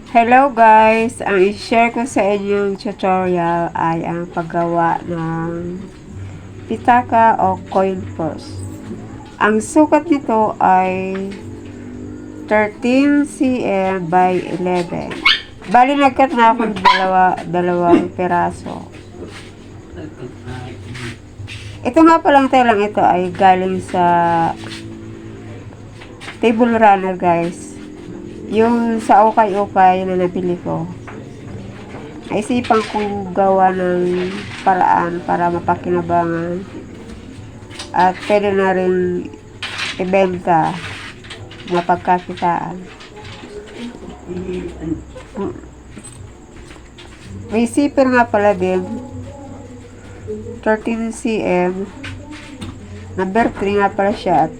Hello guys! Ang i-share ko sa inyong tutorial ay ang paggawa ng pitaka o coin purse. Ang sukat nito ay 13 cm by 11. Bali nagkat na ako ng dalawang peraso. Ito nga palang telang ito ay galing sa table runner guys. Yung sa ukay-ukay na nabili ko, naisipan kong gawa ng paraan para mapakinabangan at pwede na rin ibenta, mapagkakitaan. May zipper nga pala din, 13 cm, number 3 nga pala siya at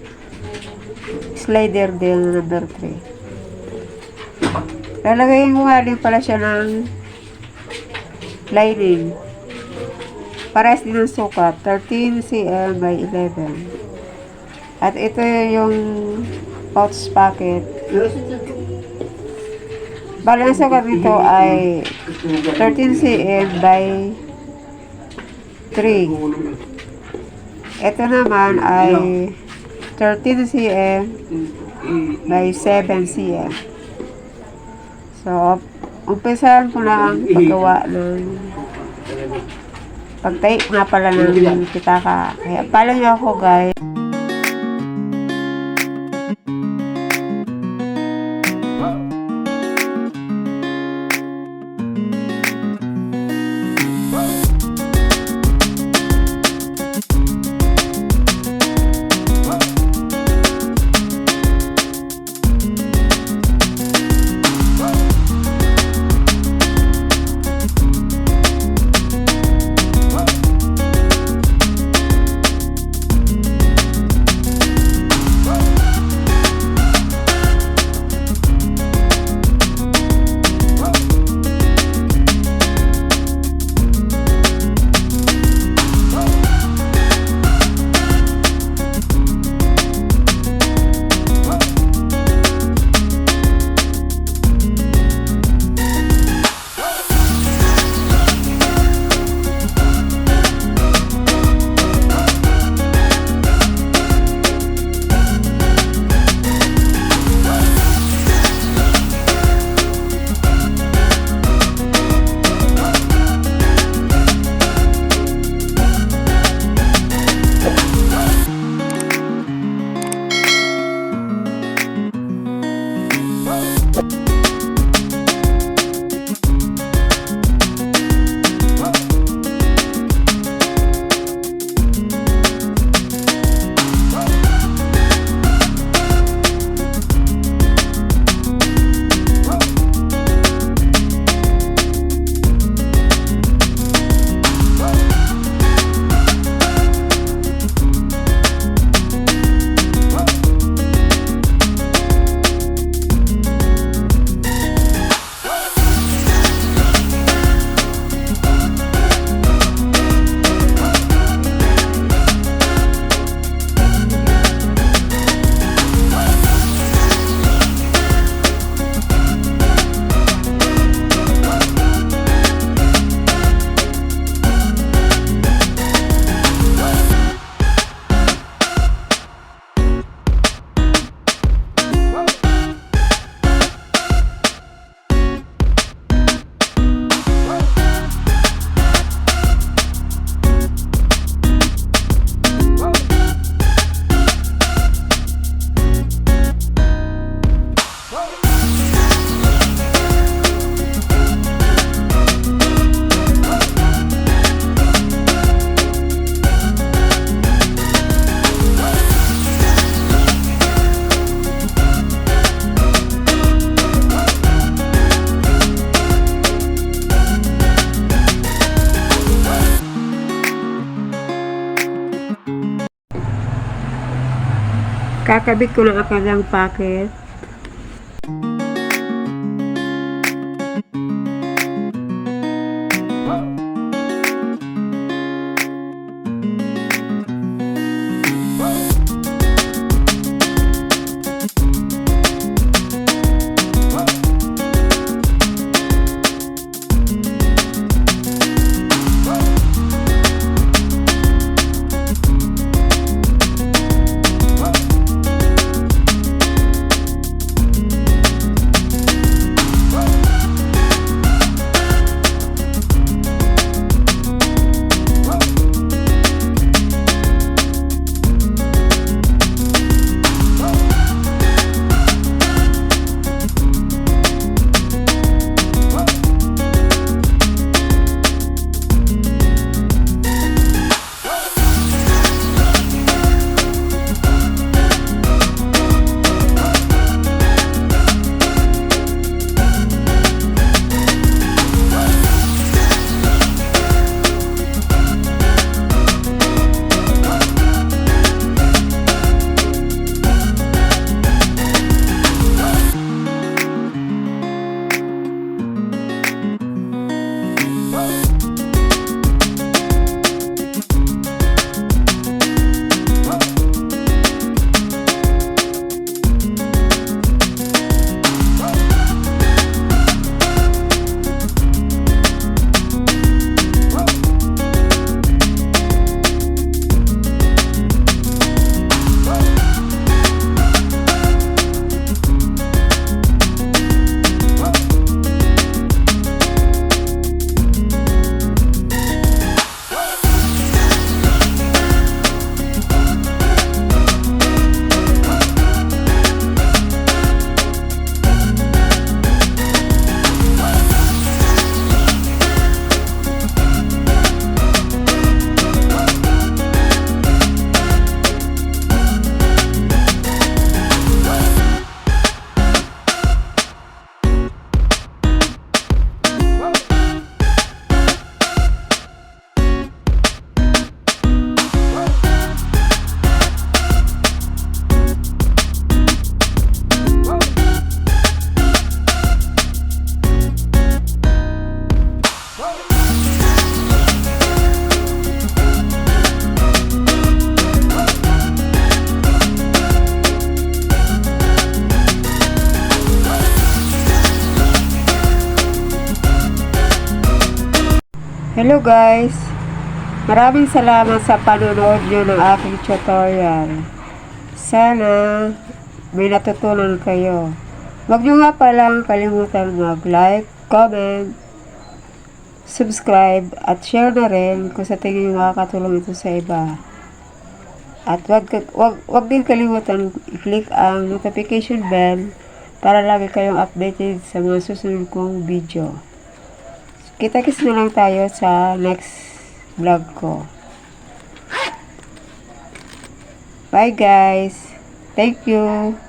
slider din number 3. Lalagay mo nga din pala siya ng lining. Parehas din ang sukat, 13 cm by 11. At ito yung pouch pocket. Bali ang sukat nito ay 13 cm by 3. Ito naman ay 13 cm by 7 cm. So, umpisahan ko na ang paggawa ng pag-tape nga pala ng pitaka. Kaya follow niyo ako guys. Kakabit ko ng akadang packet. Hello guys! Maraming salamat sa panonood nyo ng aking tutorial. Sana may natutunan kayo. Huwag nyo nga palang kalimutan mag-like, comment, subscribe, at share na rin kung sa tingin nyo makakatulong ito sa iba. At wag din kalimutan i-click ang notification bell para lagi kayong updated sa mga susunod kong video. Kita-kits na lang tayo sa next vlog ko. Bye guys! Thank you!